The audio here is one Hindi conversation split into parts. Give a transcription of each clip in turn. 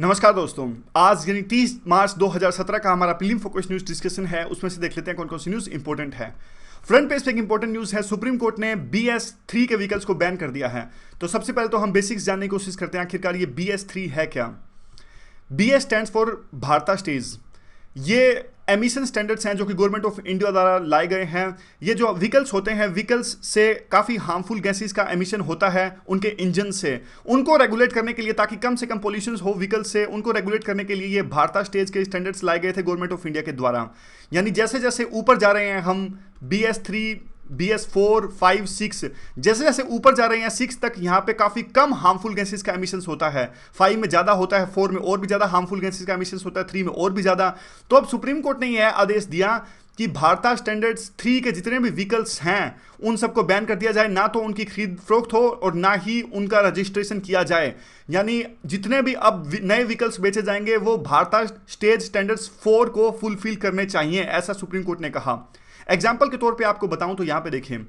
नमस्कार दोस्तों। आज यानी 30 मार्च 2017 का हमारा प्रीलिम फोकस न्यूज डिस्कशन है। उसमें से देख लेते हैं कौन कौन सी न्यूज इंपॉर्टेंट है। फ्रंट पेज पे एक इंपॉर्टेंट न्यूज है, सुप्रीम कोर्ट ने BS3 के व्हीकल्स को बैन कर दिया है। तो सबसे पहले तो हम बेसिक्स जानने की कोशिश करते हैं आखिरकार ये BS3 है क्या। BS स्टैंड्स फॉर भारता स्टेज। ये एमिशन स्टैंडर्ड्स हैं जो कि गवर्नमेंट ऑफ इंडिया द्वारा लाए गए हैं। ये जो व्हीकल्स होते हैं, व्हीकल्स से काफ़ी हार्मफुल गैसेस का एमिशन होता है उनके इंजन से, उनको रेगुलेट करने के लिए, ताकि कम से कम पोल्यूशन हो व्हीकल से, उनको रेगुलेट करने के लिए ये भारता स्टेज के स्टैंडर्ड्स लाए गए थे गवर्नमेंट ऑफ इंडिया के द्वारा। यानी जैसे जैसे ऊपर जा रहे हैं हम BS3, BS4, 5, 6, जैसे जैसे ऊपर जा रहे हैं 6 तक, यहाँ पे काफ़ी कम हार्मफुल गैसेस का एमिशंस होता है। 5 में ज़्यादा होता है, 4 में और भी ज़्यादा हार्मफुल गैसेस का एमिशंस होता है, 3 में और भी ज़्यादा। तो अब सुप्रीम कोर्ट ने यह आदेश दिया कि भारता स्टैंडर्ड्स 3 के जितने भी व्हीकल्स हैं उन सबको बैन कर दिया जाए, ना तो उनकी खरीद फरोख्त हो और ना ही उनका रजिस्ट्रेशन किया जाए। यानी जितने भी अब नए व्हीकल्स बेचे जाएंगे वो भारता स्टेज स्टैंडर्ड्स 4 को फुलफिल करने चाहिए, ऐसा सुप्रीम कोर्ट ने कहा। एग्जाम्पल के तौर पे आपको बताऊं तो यहां पे देखें,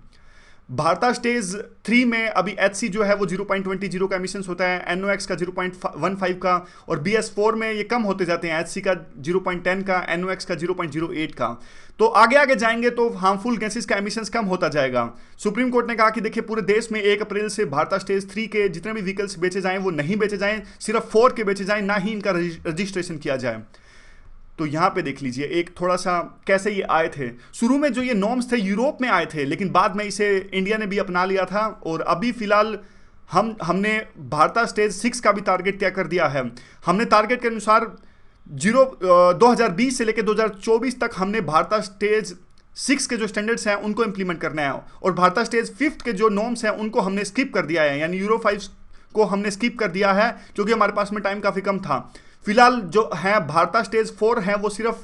भारता स्टेज 3 में अभी HC जो है वो 0.20 का एमिशंस होता है, NOx का 0.15 का, और BS4 में ये कम होते जाते हैं, HC का 0.10 का, NOx का 0.08 का। तो आगे आगे जाएंगे तो हार्मफुल गैसेस का एमिशंस कम होता जाएगा। सुप्रीम कोर्ट ने कहा कि देखिए पूरे देश में 1 अप्रैल से भारता स्टेज 3 के जितने भी व्हीकल्स बेचे जाएं वो नहीं बेचे जाएं, सिर्फ 4 के बेचे जाएं, ना ही इनका रजिस्ट्रेशन किया जाए। तो यहाँ पे देख लीजिए एक थोड़ा सा कैसे ये आए थे। शुरू में जो ये नॉर्म्स थे यूरोप में आए थे, लेकिन बाद में इसे इंडिया ने भी अपना लिया था, और अभी फिलहाल हमने भारता स्टेज 6 का भी टारगेट तय कर दिया है। हमने टारगेट के अनुसार 2020 से लेकर 2024 तक हमने भारता स्टेज 6 के जो स्टैंडर्ड्स हैं उनको इंप्लीमेंट करना है, और भारता स्टेज 5 के जो नॉर्म्स हैं उनको हमने स्किप कर दिया है, यानी यूरो 5 को हमने स्किप कर दिया है क्योंकि हमारे पास में टाइम काफ़ी कम था। फिलहाल जो है भारता स्टेज 4 है वो सिर्फ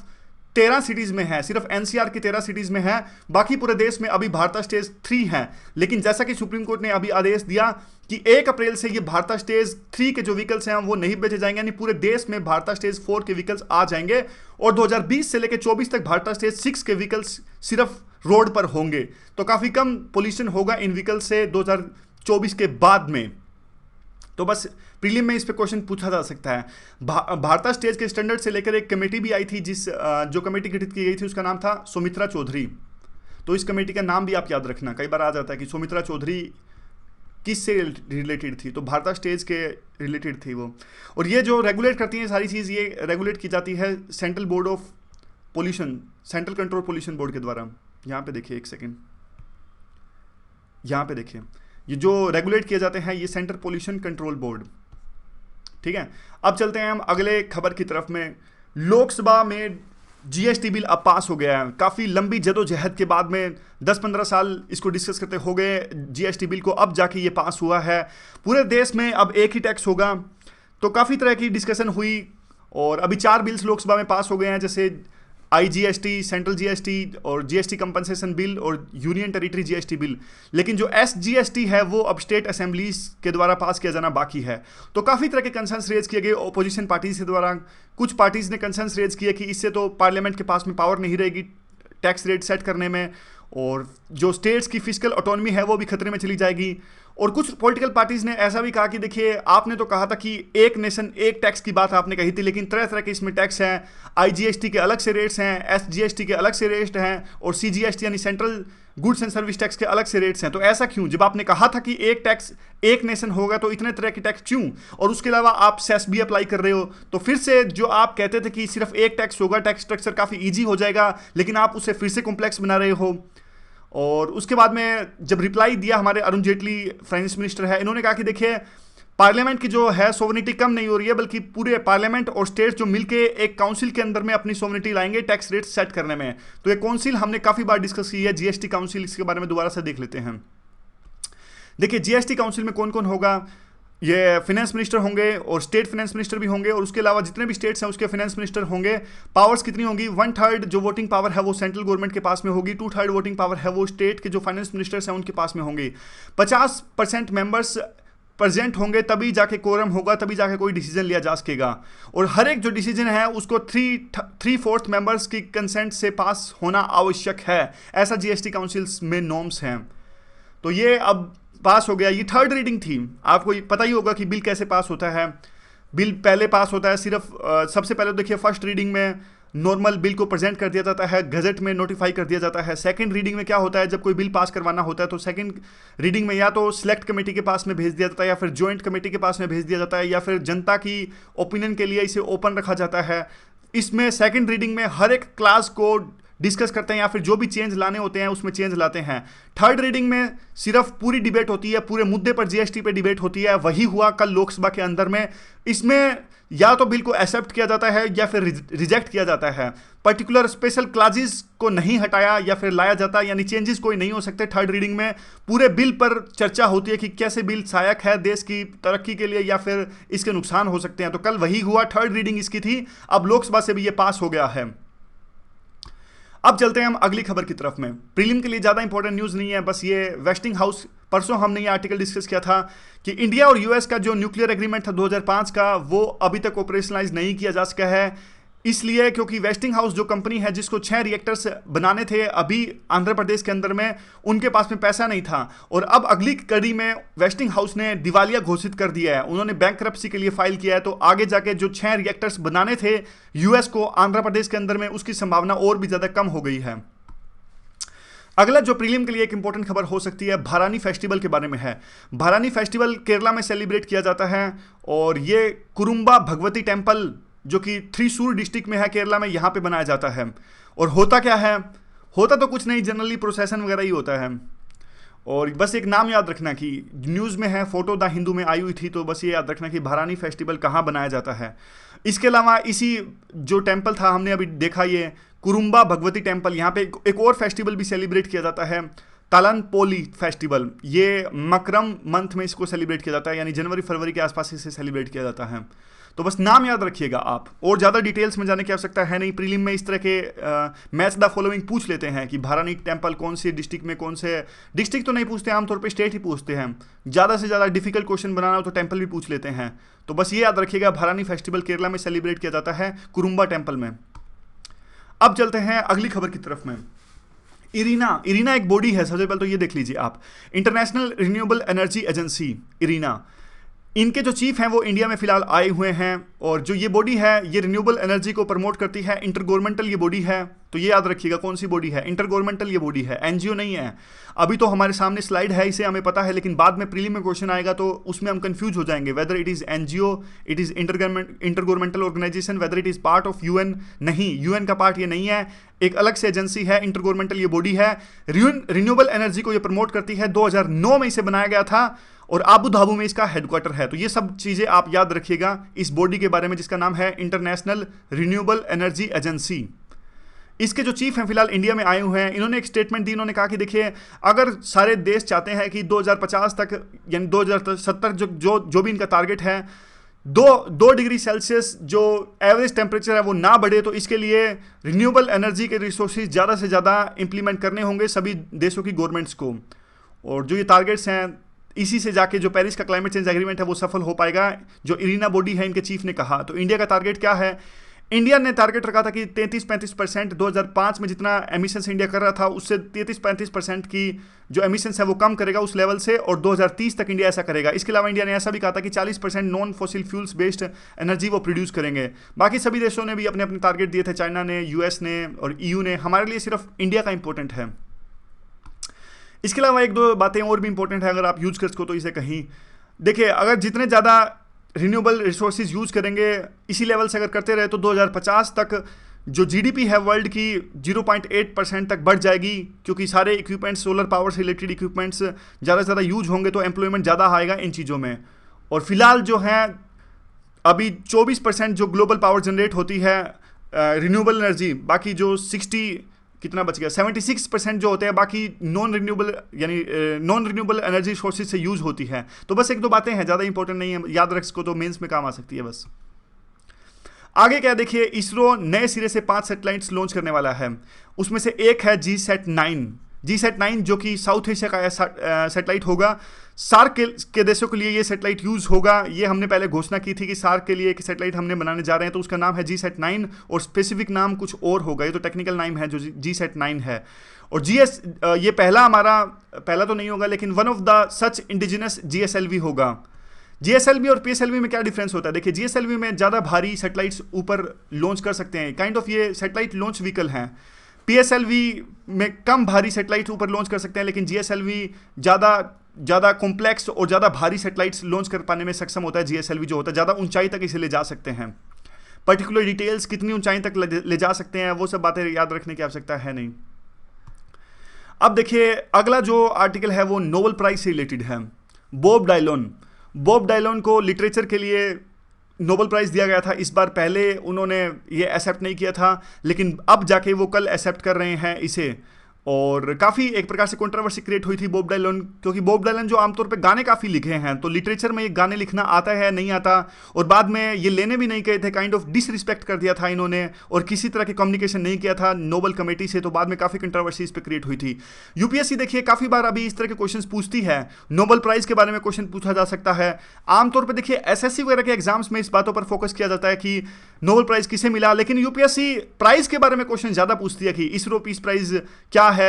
13 सिटीज़ में है, सिर्फ NCR की 13 सिटीज़ में है, बाकी पूरे देश में अभी भारता स्टेज 3 है। लेकिन जैसा कि सुप्रीम कोर्ट ने अभी आदेश दिया कि 1 अप्रैल से ये भारता स्टेज 3 के जो व्हीकल्स हैं वो नहीं बेचे जाएंगे, यानी पूरे देश में भारता स्टेज 4 के व्हीकल्स आ जाएंगे, और 2020 से लेकर 24 तक भारता स्टेज 6 के व्हीकल्स सिर्फ रोड पर होंगे। तो काफ़ी कम पोल्यूशन होगा इन व्हीकल्स से 2024 के बाद में। तो बस प्रीलिम में इस पे क्वेश्चन पूछा जा सकता है। भारता स्टेज के स्टैंडर्ड से लेकर एक कमेटी भी आई थी, जो कमेटी गठित की गई थी उसका नाम था सुमित्रा चौधरी। तो इस कमेटी का नाम भी आप याद रखना, कई बार आ जाता है कि सुमित्रा चौधरी किससे रिलेटेड थी, तो भारता स्टेज के रिलेटेड थी वो। और ये जो रेगुलेट करती है सारी चीज़, ये रेगुलेट की जाती है central board of pollution, central control pollution board के द्वारा। यहाँ पे देखिए एक सेकेंड, यहाँ पे देखिए ये जो रेगुलेट किए जाते हैं ये सेंट्रल पोल्यूशन कंट्रोल बोर्ड, ठीक है। अब चलते हैं हम अगले खबर की तरफ में। लोकसभा में GST बिल अब पास हो गया है। काफ़ी लंबी जदोजहद के बाद में 10-15 साल इसको डिस्कस करते हो गए GST बिल को, अब जाके ये पास हुआ है। पूरे देश में अब एक ही टैक्स होगा। तो काफ़ी तरह की डिस्कशन हुई, और अभी 4 बिल्स लोकसभा में पास हो गए हैं, जैसे IGST, सेंट्रल GST और GST कंपनसेशन बिल और यूनियन टेरिटरी GST बिल। लेकिन जो SGST है वो अब स्टेट असेंबलीज के द्वारा पास किया जाना बाकी है। तो काफ़ी तरह के कंसर्न्स रेज किए गए ओपोजिशन पार्टीज के द्वारा। कुछ पार्टीज ने कंसर्न्स रेज किए कि इससे तो पार्लियामेंट के पास में पावर नहीं रहेगी टैक्स रेट सेट करने में, और जो स्टेट्स की फिजिकल ऑटोनॉमी है वो भी खतरे में चली जाएगी। और कुछ पॉलिटिकल पार्टीज ने ऐसा भी कहा कि देखिए आपने तो कहा था कि एक नेशन एक टैक्स की बात आपने कही थी, लेकिन तरह तरह के इसमें टैक्स हैं। IGST के अलग से रेट्स हैं, SGST के अलग से रेट्स हैं, और CGST यानी central goods and service tax के अलग से रेट्स हैं। तो ऐसा क्यों? जब आपने कहा था कि एक टैक्स एक नेशन होगा तो इतने तरह के टैक्स क्यों? और उसके अलावा आप सेस भी अप्लाई कर रहे हो। तो फिर से जो आप कहते थे कि सिर्फ एक टैक्स होगा, टैक्स स्ट्रक्चर काफ़ी ईजी हो जाएगा, लेकिन आप उसे फिर से कॉम्प्लेक्स बना रहे हो। और उसके बाद में जब रिप्लाई दिया हमारे अरुण जेटली फाइनेंस मिनिस्टर है, इन्होंने कहा कि देखिए पार्लियामेंट की जो है सोवरेनिटी कम नहीं हो रही है, बल्कि पूरे पार्लियामेंट और स्टेट्स जो मिलके एक काउंसिल के अंदर में अपनी सोवरेनिटी लाएंगे टैक्स रेट सेट करने में। तो ये काउंसिल हमने काफ़ी बार डिस्कस की है, GST काउंसिल, इसके बारे में दोबारा से देख लेते हैं। देखिए GST काउंसिल में कौन कौन होगा। ये फाइनेंस मिनिस्टर होंगे और स्टेट फाइनेंस मिनिस्टर भी होंगे, और उसके अलावा जितने भी स्टेट्स हैं उसके फाइनेंस मिनिस्टर होंगे। पावर्स कितनी होंगी? 1/3 जो वोटिंग पावर है वो सेंट्रल गवर्नमेंट के पास में होगी, 2/3 वोटिंग पावर है वो स्टेट के जो फाइनेंस मिनिस्टर्स हैं उनके पास में होंगी। 50% मेंबर्स प्रेजेंट होंगे, तभी जाके कोरम होगा, तभी जाके कोई डिसीजन लिया जा सकेगा। और हर एक जो डिसीजन है उसको 3/4 मेंबर्स की कंसेंट से पास होना आवश्यक है, ऐसा GST काउंसिल्स में नॉर्म्स हैं। तो ये अब पास हो गया। ये 3rd रीडिंग थी, आपको पता ही होगा कि बिल कैसे पास होता है। बिल पहले पास होता है सिर्फ सबसे पहले तो देखिए फर्स्ट रीडिंग में नॉर्मल बिल को प्रेजेंट कर दिया जाता है, गजट में नोटिफाई कर दिया जाता है। सेकंड रीडिंग में क्या होता है, जब कोई बिल पास करवाना होता है तो सेकंड रीडिंग में या तो सिलेक्ट कमेटी के पास में भेज दिया जाता है, या फिर जॉइंट कमेटी के पास में भेज दिया जाता है, या फिर जनता की ओपिनियन के लिए इसे ओपन रखा जाता है। इसमें सेकंड रीडिंग में हर एक क्लास को डिस्कस करते हैं या फिर जो भी चेंज लाने होते हैं उसमें चेंज लाते हैं। थर्ड रीडिंग में सिर्फ पूरी डिबेट होती है, पूरे मुद्दे पर जीएसटी पे डिबेट होती है। वही हुआ कल लोकसभा के अंदर में। इसमें या तो बिल को एक्सेप्ट किया जाता है या फिर रिजेक्ट किया जाता है। पर्टिकुलर स्पेशल क्लाजेस को नहीं हटाया या फिर लाया जाता, यानी चेंजेस कोई नहीं हो सकते। थर्ड रीडिंग में पूरे बिल पर चर्चा होती है कि कैसे बिल सहायक है देश की तरक्की के लिए या फिर इसके नुकसान हो सकते हैं। तो कल वही हुआ, थर्ड रीडिंग इसकी थी। अब लोकसभा से भी ये पास हो गया है। अब चलते हैं हम अगली खबर की तरफ में। प्रीलिम के लिए ज़्यादा इंपॉर्टेंट न्यूज़ नहीं है, बस ये वेस्टिंग हाउस, परसों हमने ये आर्टिकल डिस्कस किया था कि इंडिया और यूएस का जो न्यूक्लियर एग्रीमेंट था 2005 का, वो अभी तक ऑपरेशनलाइज नहीं किया जा सका है। इसलिए क्योंकि वेस्टिंग हाउस जो कंपनी है जिसको 6 रिएक्टर्स बनाने थे अभी आंध्र प्रदेश के अंदर में, उनके पास में पैसा नहीं था। और अब अगली कड़ी में वेस्टिंग हाउस ने दिवालिया घोषित कर दिया है, उन्होंने बैंकरप्सी के लिए फाइल किया है। तो आगे जाके जो 6 रिएक्टर्स बनाने थे यूएस को आंध्र प्रदेश के अंदर में, उसकी संभावना और भी ज़्यादा कम हो गई है। अगला जो प्रीलिम के लिए एक इंपॉर्टेंट खबर हो सकती है, भरानी फेस्टिवल के बारे में है। भरानी फेस्टिवल केरला में सेलिब्रेट किया जाता है और ये कुरुम्बा भगवती टेम्पल जो कि थ्रीसूर डिस्ट्रिक्ट में है केरला में, यहाँ पे बनाया जाता है। और होता क्या है, होता तो कुछ नहीं, जनरली प्रोसेसन वगैरह ही होता है। और बस एक नाम याद रखना कि न्यूज़ में है, फोटो द हिंदू में आई हुई थी, तो बस ये याद रखना कि भरानी फेस्टिवल कहाँ बनाया जाता है। इसके अलावा इसी जो टेम्पल था हमने अभी देखा, ये कुरुम्बा भगवती टेम्पल, यहाँ पे एक और फेस्टिवल भी सेलिब्रेट किया जाता है, तालनपोली फेस्टिवल। ये मकरम मंथ में इसको सेलिब्रेट किया जाता है, यानी जनवरी फरवरी के आसपास इसे सेलिब्रेट किया जाता है। तो बस नाम याद रखिएगा आप, और ज़्यादा डिटेल्स में जाने की आवश्यकता है नहीं। प्रीलिम में इस तरह के मैच द फॉलोइंग पूछ लेते हैं कि भरानी टेम्पल कौन सी डिस्ट्रिक्ट में, कौन से डिस्ट्रिक्ट तो नहीं पूछते, आमतौर पे स्टेट ही पूछते हैं। ज़्यादा से ज़्यादा डिफिकल्ट क्वेश्चन बनाना हो तो टेम्पल भी पूछ लेते हैं। तो बस ये याद रखिएगा, भरानी फेस्टिवल केरला में सेलिब्रेट किया जाता है कुरुम्बा टेम्पल में। अब चलते हैं अगली खबर की तरफ में। इरीना एक बॉडी है, सबसे पहले तो ये देख लीजिए आप, international renewable energy agency Irina. इनके जो चीफ हैं वो इंडिया में फिलहाल आए हुए हैं, और जो ये बॉडी है ये रिन्यूएबल एनर्जी को प्रमोट करती है। इंटर गवर्नमेंटल ये बॉडी है, तो ये याद रखिएगा कौन सी बॉडी है, इंटर गवर्नमेंटल ये बॉडी है, एनजीओ नहीं है। अभी तो हमारे सामने स्लाइड है, इसे हमें पता है, लेकिन बाद में प्रीलिम में क्वेश्चन आएगा तो उसमें हम कंफ्यूज हो जाएंगे, whether it is NGO, it is inter governmental organisation, whether it is part of UN. नहीं, यूएन का पार्ट ये नहीं है, एक अलग से एजेंसी है, इंटर गवर्नमेंटल ये बॉडी है। रिन्यूएबल एनर्जी को ये प्रमोट करती है। 2009 में इसे बनाया गया था और आबू धाबी में इसका हेडक्वार्टर है। तो ये सब चीज़ें आप याद रखिएगा इस बॉडी के बारे में, जिसका नाम है इंटरनेशनल रिन्यूएबल एनर्जी एजेंसी। इसके जो चीफ हैं फिलहाल इंडिया में आए हुए हैं। इन्होंने एक स्टेटमेंट दी, इन्होंने कहा कि देखिए, अगर सारे देश चाहते हैं कि 2050 तक यानी 2070 जो भी इनका टारगेट है, 2 डिग्री सेल्सियस जो एवरेज टेम्परेचर है वो ना बढ़े, तो इसके लिए रिन्यूएबल एनर्जी के रिसोर्सेज ज़्यादा से ज़्यादा इंप्लीमेंट करने होंगे सभी देशों की गवर्नमेंट्स को। और जो ये टारगेट्स हैं, इसी से जाके जो पेरिस का क्लाइमेट चेंज एग्रीमेंट है वो सफल हो पाएगा, जो इरीना बॉडी है इनके चीफ ने कहा। तो इंडिया का टारगेट क्या है, इंडिया ने टारगेट रखा था कि 33-35% 2005 में जितना एमिशंस इंडिया कर रहा था उससे 33-35% की जो एमिशंस है वो कम करेगा उस लेवल से, और 2030 तक इंडिया ऐसा करेगा। इसके अलावा इंडिया ने ऐसा भी कहा था कि 40% non fossil fuels based energy वो प्रोड्यूस करेंगे। बाकी सभी देशों ने भी अपने अपने टारगेट दिए थे, चाइना ने, यूएस ने और ईयू ने। हमारे लिए सिर्फ इंडिया का इंपॉर्टेंट है। इसके अलावा 1-2 बातें और भी इंपॉर्टेंट है, अगर आप यूज कर सको तो इसे कहीं देखिए, अगर जितने ज़्यादा रिन्यूएबल रिसोर्सेज यूज़ करेंगे, इसी लेवल से अगर करते रहे, तो 2050 तक जो जीडीपी है वर्ल्ड की 0.8% तक बढ़ जाएगी, क्योंकि सारे इक्विपमेंट्स, सोलर पावर से रिलेटेड इक्विपमेंट्स ज़्यादा से ज़्यादा यूज होंगे, तो एम्प्लॉयमेंट ज़्यादा आएगा इन चीज़ों में। और फिलहाल जो है अभी 24% जो ग्लोबल पावर जनरेट होती है रिन्यूएबल एनर्जी, बाकी जो 60 कितना बच गया 76% जो होते हैं बाकी नॉन रिन्यूएबल एनर्जी सोर्सेज से यूज होती है। तो बस 1-2 बातें हैं, ज़्यादा इंपॉर्टेंट नहीं है, याद रख सको तो मेंस में काम आ सकती है। बस आगे क्या देखिए, इसरो नए सिरे से 5 सैटेलाइट्स लॉन्च करने वाला है। उसमें से एक है GSAT-9 जो कि साउथ एशिया का सैटेलाइट होगा। सार्क के देशों के लिए ये सैटेलाइट यूज़ होगा। ये हमने पहले घोषणा की थी कि सार्क के लिए एक सैटेलाइट हमने बनाने जा रहे हैं, तो उसका नाम है GSAT-9 और स्पेसिफिक नाम कुछ और होगा। ये तो टेक्निकल नाम है जो GSAT-9 है। और ये पहला तो नहीं होगा, लेकिन one of the such indigenous GSLV होगा। जीएसएलवी और पीएसएलवी में क्या डिफरेंस होता है? देखिए, जीएसएलवी में ज़्यादा भारी सैटेलाइट्स ऊपर लॉन्च कर सकते हैं, काइंड ऑफ ये सैटेलाइट लॉन्च व्हीकल हैं। पीएसएलवी में कम भारी सैटेलाइट ऊपर लॉन्च कर सकते हैं, लेकिन जीएसएलवी ज़्यादा कॉम्प्लेक्स और ज़्यादा भारी सैटेलाइट्स लॉन्च कर पाने में सक्षम होता है। जीएसएलवी जो होता है ज़्यादा ऊंचाई तक इसे ले जा सकते हैं। पर्टिकुलर डिटेल्स कितनी ऊंचाई तक ले जा सकते हैं वो सब बातें याद रखने की आवश्यकता है नहीं। अब देखिए, अगला जो आर्टिकल है वो नोबेल प्राइज से रिलेटेड है। बॉब डायलोन को लिटरेचर के लिए नोबेल प्राइज़ दिया गया था इस बार। पहले उन्होंने ये एक्सेप्ट नहीं किया था, लेकिन अब जाके वो कल एक्सेप्ट कर रहे हैं इसे। और काफ़ी एक प्रकार से कंट्रोवर्सी क्रिएट हुई थी बॉब डायलोन, क्योंकि बॉब डायलोन जो आमतौर पे गाने काफ़ी लिखे हैं, तो लिटरेचर में ये गाने लिखना आता है नहीं आता, और बाद में ये लेने भी नहीं गए थे, काइंड ऑफ डिसरिस्पेक्ट कर दिया था इन्होंने, और किसी तरह की कम्युनिकेशन नहीं किया था नोबेल कमेटी से, तो बाद में काफ़ी कंट्रोवर्सी इस पर क्रिएट हुई थी। यूपीएससी देखिए काफ़ी बार अभी इस तरह के क्वेश्चन पूछती है, नोबेल प्राइज़ के बारे में क्वेश्चन पूछा जा सकता है। आमतौर पर देखिए एसएससी वगैरह के एग्जाम्स में इस बातों पर फोकस किया जाता है कि नोबेल प्राइज़ किसे मिला, लेकिन यूपीएससी प्राइज़ के बारे में क्वेश्चन ज़्यादा पूछती है कि इसरो पीस प्राइज़ क्या है।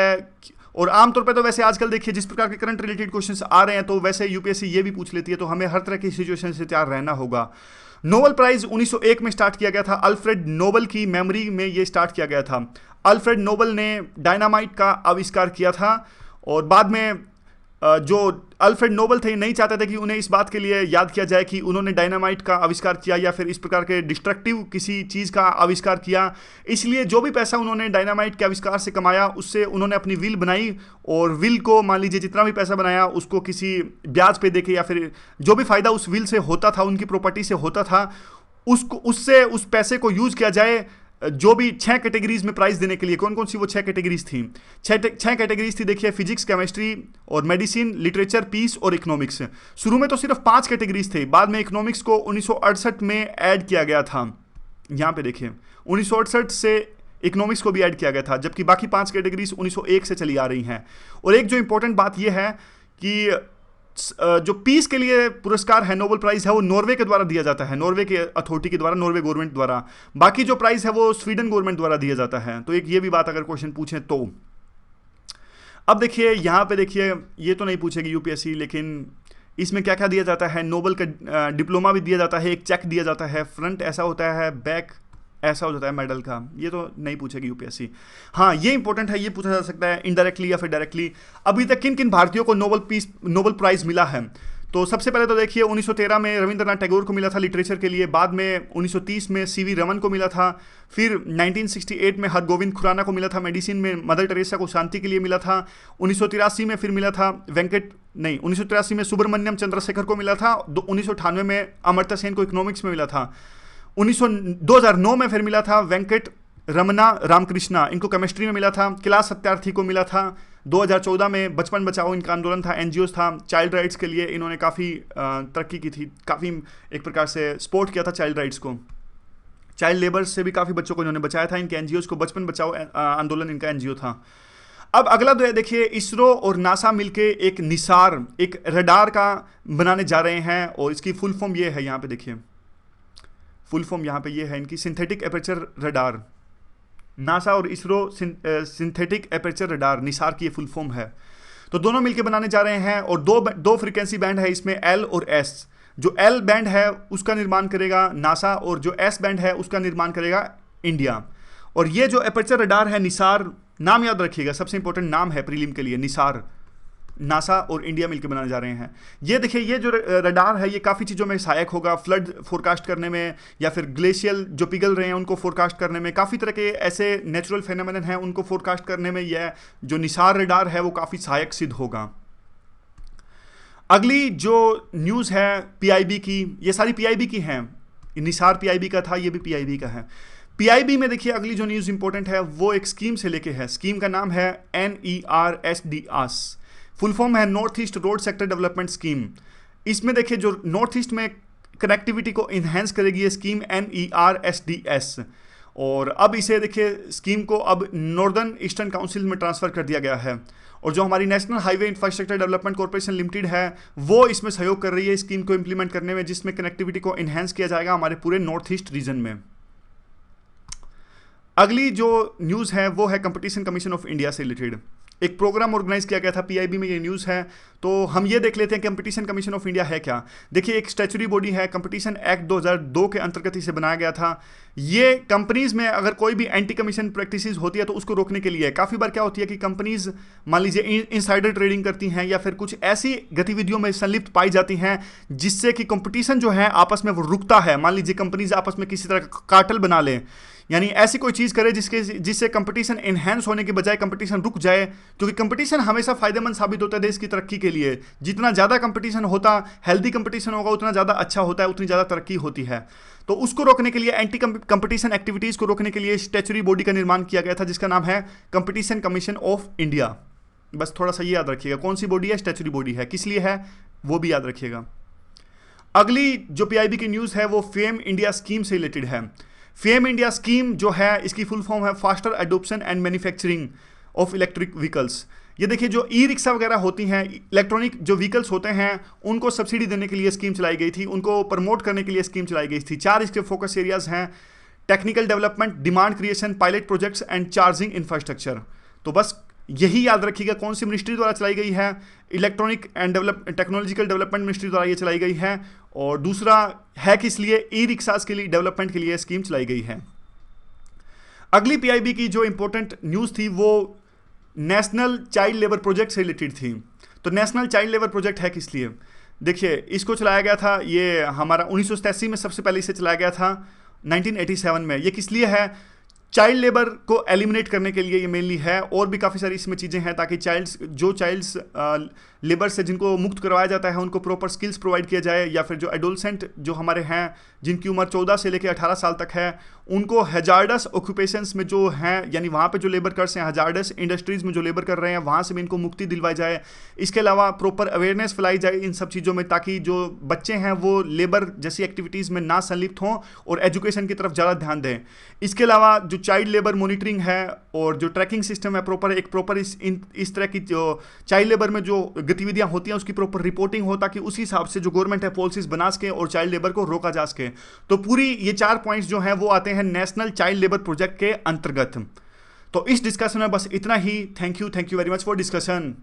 और आमतौर पे तो वैसे आजकल देखिए जिस प्रकार के करंट रिलेटेड क्वेश्चंस आ रहे हैं, तो वैसे यूपीएससी ये भी पूछ लेती है, तो हमें हर तरह की सिचुएशन से तैयार रहना होगा। नोबेल प्राइज 1901 में स्टार्ट किया गया था, अल्फ्रेड नोबेल की मेमोरी में ये स्टार्ट किया गया था। अल्फ्रेड नोबेल ने डायनामाइट का आविष्कार किया था, और बाद में जो अल्फ्रेड नोबेल थे नहीं चाहते थे कि उन्हें इस बात के लिए याद किया जाए कि उन्होंने डायनामाइट का आविष्कार किया या फिर इस प्रकार के डिस्ट्रक्टिव किसी चीज़ का आविष्कार किया। इसलिए जो भी पैसा उन्होंने डायनामाइट के आविष्कार से कमाया, उससे उन्होंने अपनी विल बनाई, और विल को मान लीजिए जितना भी पैसा बनाया उसको किसी ब्याज पे देके, या फिर जो भी फायदा उस विल से होता था, उनकी प्रॉपर्टी से होता था, उससे उस पैसे को यूज किया जाए जो भी 6 कैटेगरीज में प्राइज देने के लिए। कौन कौन सी वो 6 कैटेगरीज थी? 6 कैटेगरीज थी देखिए, फिजिक्स, केमिस्ट्री और मेडिसिन, लिटरेचर, पीस और इकोनॉमिक्स। शुरू में तो सिर्फ 5 कैटेगरीज थे, बाद में इकोनॉमिक्स को 1968 में ऐड किया गया था। यहाँ पे देखिए 1968 से इकोनॉमिक्स को भी ऐड किया गया था, जबकि बाकी 5 कैटेगरीज 1901 से चली आ रही हैं। और एक जो इंपॉर्टेंट बात यह है कि जो पीस के लिए पुरस्कार है, नोबेल प्राइज है, वो नॉर्वे के द्वारा दिया जाता है, नॉर्वे के अथॉरिटी के द्वारा, नॉर्वे गवर्नमेंट द्वारा। बाकी जो प्राइज है वो स्वीडन गवर्नमेंट द्वारा दिया जाता है। तो एक ये भी बात अगर क्वेश्चन पूछें तो। अब देखिए यहाँ पे देखिए, ये तो नहीं पूछेगी यूपीएससी, लेकिन इसमें क्या क्या दिया जाता है? नोबेल का डिप्लोमा भी दिया जाता है, एक चेक दिया जाता है, फ्रंट ऐसा होता है, बैक ऐसा हो जाता है मेडल का। ये तो नहीं पूछेगी यूपीएससी। हाँ, ये इंपॉर्टेंट है, ये पूछा जा सकता है इनडायरेक्टली या फिर डायरेक्टली। अभी तक किन किन भारतीयों को नोबेल प्राइज मिला है? तो सबसे पहले तो देखिए 1913 में रविंद्रनाथ टैगोर को मिला था लिटरेचर के लिए, बाद में 1930 में सीवी रमन को मिला था, फिर 1968 में हरगोविंद खुराना को मिला था मेडिसिन में, मदर टेरेसा को शांति के लिए मिला था, 1983 में फिर मिला था 1983 में सुब्रमण्यम चंद्रशेखर को मिला था, 1998 में अमर्त्य सेन को इकोनॉमिक्स में मिला था, 2009 में फिर मिला था वेंकट रमना रामकृष्णा, इनको केमिस्ट्री में मिला था, कैलाश सत्यार्थी को मिला था 2014 में, बचपन बचाओ इनका आंदोलन था, एनजीओस था, चाइल्ड राइट्स के लिए इन्होंने काफ़ी तरक्की की थी, काफ़ी एक प्रकार से सपोर्ट किया था चाइल्ड राइट्स को, चाइल्ड लेबर से भी काफ़ी बच्चों को इन्होंने बचाया था, इनके एनजीओस को, बचपन बचाओ आंदोलन इनका एनजीओ था। अब अगला तो है देखिए, इसरो और नासा मिलके एक निसार, एक रडार का बनाने जा रहे हैं, और इसकी फुल फॉर्म ये है, यहाँ पे देखिए फुल फॉर्म यहाँ पे ये है इनकी, सिंथेटिक एपर्चर रडार। नासा और ISRO synthetic aperture radar, Nisar की ये फुल फॉर्म है। तो दोनों मिलकर बनाने जा रहे हैं, और दो फ्रीक्वेंसी बैंड है इसमें, एल और एस। जो एल बैंड है उसका निर्माण करेगा नासा, और जो एस बैंड है उसका निर्माण करेगा इंडिया। और ये जो एपर्चर रडार है निसार, नाम याद रखिएगा, सबसे इंपॉर्टेंट नाम है प्रीलिम के लिए, निसार। नासा और इंडिया मिलकर बनाने जा रहे हैं। ये देखिए, ये जो रडार है ये काफ़ी चीज़ों में सहायक होगा, फ्लड फोरकास्ट करने में, या फिर ग्लेशियल जो पिघल रहे हैं उनको फोरकास्ट करने में, काफ़ी तरह के ऐसे नेचुरल फेनोमेनन हैं उनको फोरकास्ट करने में यह जो निसार रडार है वो काफ़ी सहायक सिद्ध होगा। अगली जो न्यूज़ है पीआईबी की, ये सारी पीआईबी की हैं, निसार पीआईबी का था, ये भी पीआईबी का है। पीआईबी में देखिए अगली जो न्यूज़ इंपॉर्टेंट है वो एक स्कीम से लेके है, स्कीम का नाम है NERSDS, फुल फॉर्म है north east road sector development scheme. इसमें देखिए जो नॉर्थ ईस्ट में कनेक्टिविटी को इन्हेंस करेगी ये स्कीम NERSDS, और अब इसे देखिए स्कीम को अब नॉर्दर्न ईस्टर्न काउंसिल में ट्रांसफ़र कर दिया गया है, और जो हमारी national highway infrastructure development corporation limited है वो इसमें सहयोग कर रही है स्कीम को इम्प्लीमेंट करने में, जिसमें कनेक्टिविटी को इन्हेंस किया जाएगा हमारे पूरे नॉर्थ ईस्ट रीजन में। अगली जो न्यूज़ है वो है कंपटीशन कमीशन ऑफ इंडिया से रिलेटेड। एक प्रोग्राम ऑर्गेनाइज किया गया था, पीआईबी में ये न्यूज़ है। तो हम ये देख लेते हैं कंपटीशन कमीशन ऑफ इंडिया है क्या। देखिए, एक स्टैच्यूटरी बॉडी है, कंपटीशन एक्ट 2002 के अंतर्गत इसे बनाया गया था। ये कंपनीज में अगर कोई भी एंटी कमीशन प्रैक्टिसेस होती है तो उसको रोकने के लिए, काफ़ी बार क्या होती है कि कंपनीज मान लीजिए इनसाइडर ट्रेडिंग करती हैं या फिर कुछ ऐसी गतिविधियों में संलिप्त पाई जाती हैं जिससे कि कंपटीशन जो है आपस में वो रुकता है। मान लीजिए कंपनीज आपस में किसी तरह का कार्टेल बना लें, यानी ऐसी कोई चीज़ करे जिससे कंपटीशन एनहेंस होने के बजाय कंपटीशन रुक जाए, क्योंकि कंपटीशन हमेशा फायदेमंद साबित होता है देश की तरक्की के लिए। जितना ज़्यादा कंपटीशन होता, हेल्दी कंपटीशन होगा, उतना ज़्यादा अच्छा होता है, उतनी ज़्यादा तरक्की होती है। तो उसको रोकने के लिए, एंटी कंपटीशन एक्टिविटीज़ को रोकने के लिए स्टैच्यूटरी बॉडी का निर्माण किया गया था जिसका नाम है कंपटीशन कमीशन ऑफ इंडिया। बस थोड़ा सा ये याद रखिएगा, कौन सी बॉडी है, स्टैच्यूटरी बॉडी है, किस लिए है वो भी याद रखिएगा। अगली जो पीआईबी की न्यूज़ है वो फेम इंडिया स्कीम से रिलेटेड है। फेम इंडिया स्कीम जो है, इसकी फुल फॉर्म है faster adoption and manufacturing of electric vehicles. ये देखिए, जो ई रिक्शा वगैरह होती हैं, इलेक्ट्रॉनिक जो व्हीकल्स होते हैं, उनको सब्सिडी देने के लिए स्कीम चलाई गई थी, उनको प्रमोट करने के लिए स्कीम चलाई गई थी। 4 इसके फोकस एरियाज हैं: technical development, demand creation, pilot projects and charging infrastructure. तो बस यही याद रखिएगा कौन सी मिनिस्ट्री द्वारा चलाई गई है। Electronic and technological development ministry द्वारा ये चलाई गई है, और दूसरा है किस लिए, ई रिक्शाज के लिए डेवलपमेंट के लिए स्कीम चलाई गई है। अगली पीआईबी की जो इंपॉर्टेंट न्यूज़ थी वो नेशनल चाइल्ड लेबर प्रोजेक्ट से रिलेटेड थी। तो नेशनल चाइल्ड लेबर प्रोजेक्ट है किस लिए, देखिए, इसको चलाया गया था, ये हमारा 1987 में सबसे पहले इसे चलाया गया था, 1987 में। ये किस लिए है, चाइल्ड लेबर को एलिमिनेट करने के लिए ये मेनली है, और भी काफ़ी सारी इसमें चीज़ें हैं ताकि चाइल्ड्स लेबर से जिनको मुक्त करवाया जाता है उनको प्रॉपर स्किल्स प्रोवाइड किया जाए, या फिर जो एडोलसेंट जो हमारे हैं जिनकी उम्र 14 से लेकर 18 साल तक है उनको हैजार्डस ऑक्यूपेशंस में जो हैं, यानी वहाँ पे जो लेबर कर्स हैं, हैजार्डस इंडस्ट्रीज़ में जो लेबर कर रहे हैं वहाँ से भी इनको मुक्ति दिलवाई जाए। इसके अलावा प्रॉपर अवेयरनेस फैलाई जाए इन सब चीज़ों में, ताकि जो बच्चे हैं वो लेबर जैसी एक्टिविटीज़ में ना संलिप्त हों और एजुकेशन की तरफ ज़्यादा ध्यान दें। इसके अलावा जो चाइल्ड लेबर मॉनिटरिंग है और जो ट्रैकिंग सिस्टम है, प्रॉपर इस तरह की जो चाइल्ड लेबर में जो गतिविधियां होती हैं उसकी प्रॉपर रिपोर्टिंग हो, ताकि उसी हिसाब से जो गवर्नमेंट है पॉलिसीज बना सके और चाइल्ड लेबर को रोका जा सके। तो पूरी ये 4 पॉइंट्स जो हैं वो आते हैं नेशनल चाइल्ड लेबर प्रोजेक्ट के अंतर्गत। तो इस डिस्कशन में बस इतना ही। Thank you very much for discussion.